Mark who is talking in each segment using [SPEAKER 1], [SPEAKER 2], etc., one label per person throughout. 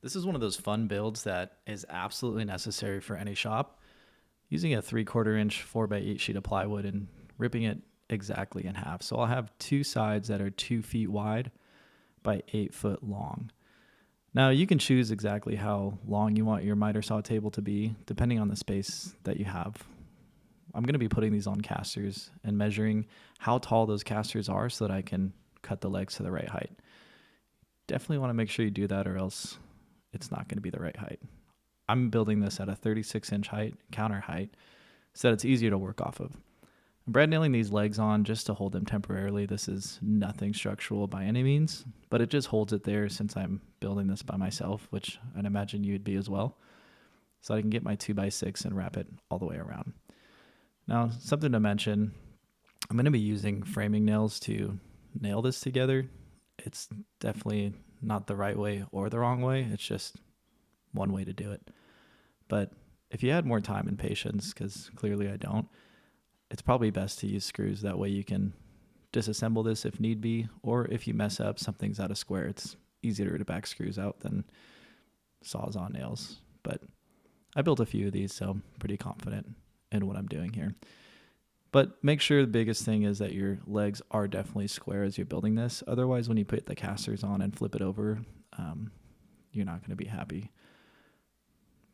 [SPEAKER 1] This is one of those fun builds that is absolutely necessary for any shop. Using a 3/4 inch 4x8 sheet of plywood and ripping it exactly in half. So I'll have two sides that are 2 feet wide by 8 foot long. Now you can choose exactly how long you want your miter saw table to be, depending on the space that you have. I'm going to be putting these on casters and measuring how tall those casters are so that I can cut the legs to the right height. Definitely want to make sure you do that, or else it's not going to be the right height. I'm building this at a 36-inch height, counter height, so that it's easier to work off of. I'm brad nailing these legs on just to hold them temporarily. This is nothing structural by any means, but it just holds it there since I'm building this by myself, which I'd imagine you'd be as well. So I can get my 2x6 and wrap it all the way around. Now, something to mention, I'm going to be using framing nails to nail this together. It's definitely not the right way or the wrong way. It's just one way to do it. But if you had more time and patience, because clearly I don't, it's probably best to use screws. That way you can disassemble this if need be, or if you mess up, something's out of square, it's easier to back screws out than saws-on nails. But I built a few of these, so I'm pretty confident in what I'm doing here. But make sure the biggest thing is that your legs are definitely square as you're building this. Otherwise, when you put the casters on and flip it over, you're not going to be happy.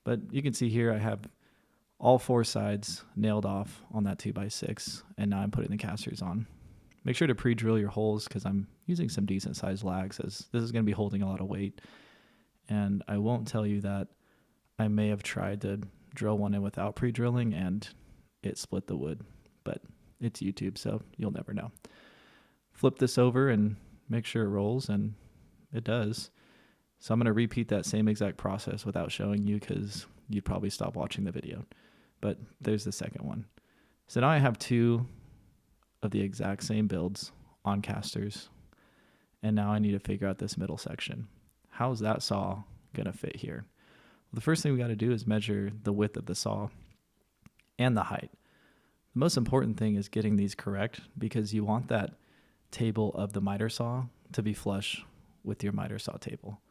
[SPEAKER 1] But you can see here I have all 4 sides nailed off on that 2x6, and now I'm putting the casters on. Make sure to pre-drill your holes because I'm using some decent sized lags, as this is going to be holding a lot of weight. And I won't tell you that I may have tried to drill one in without pre-drilling and it split the wood, but it's YouTube, so you'll never know. Flip this over and make sure it rolls, and it does. So I'm going to repeat that same exact process without showing you because you'd probably stop watching the video. But there's the second one. So now I have 2 of the exact same builds on casters, and now I need to figure out this middle section. How's that saw going to fit here? Well, the first thing we got to do is measure the width of the saw and the height. The most important thing is getting these correct, because you want that table of the miter saw to be flush with your miter saw table.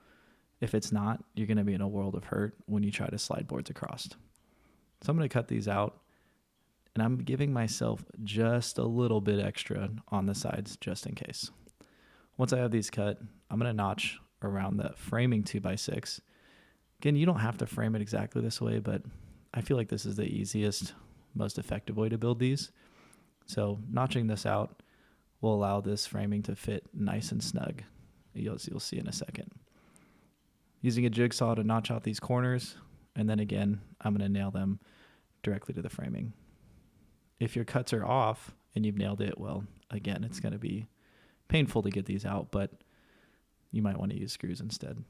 [SPEAKER 1] If it's not, you're going to be in a world of hurt when you try to slide boards across. So I'm going to cut these out, and I'm giving myself just a little bit extra on the sides just in case. Once I have these cut, I'm going to notch around the framing 2x6. Again, you don't have to frame it exactly this way, but I feel like this is the easiest, most effective way to build these. So notching this out will allow this framing to fit nice and snug. You'll see in a second. Using a jigsaw to notch out these corners, and then again, I'm going to nail them directly to the framing. If your cuts are off and you've nailed it, well, again, it's going to be painful to get these out, but you might want to use screws instead.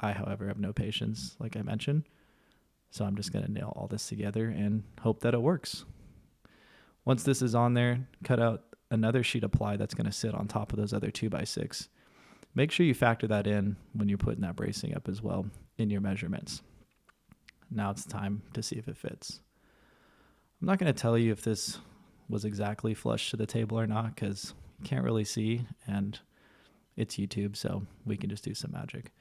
[SPEAKER 1] I, however, have no patience, like I mentioned, so I'm just going to nail all this together and hope that it works. Once this is on there, cut out another sheet of ply that's going to sit on top of those other 2x6. Make sure you factor that in when you're putting that bracing up as well in your measurements. Now it's time to see if it fits. I'm not going to tell you if this was exactly flush to the table or not, because you can't really see, and it's YouTube, so we can just do some magic.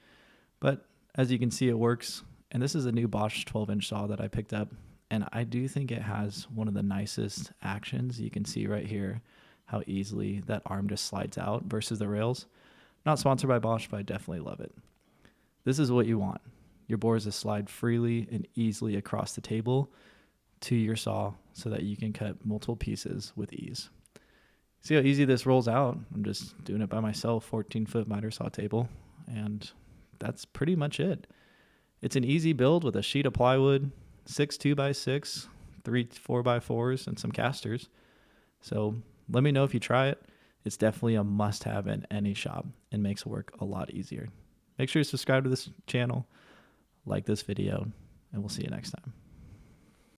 [SPEAKER 1] But as you can see, it works. And this is a new Bosch 12-inch saw that I picked up, and I do think it has one of the nicest actions. You can see right here how easily that arm just slides out versus the rails. Not sponsored by Bosch, but I definitely love it. This is what you want. Your boards to slide freely and easily across the table to your saw so that you can cut multiple pieces with ease. See how easy this rolls out? I'm just doing it by myself, 14-foot miter saw table, and that's pretty much it. It's an easy build with a sheet of plywood, 6 2x6, 3 4x4s, and some casters. So let me know if you try it. It's definitely a must-have in any shop and makes work a lot easier. Make sure you subscribe to this channel, like this video, and we'll see you next time.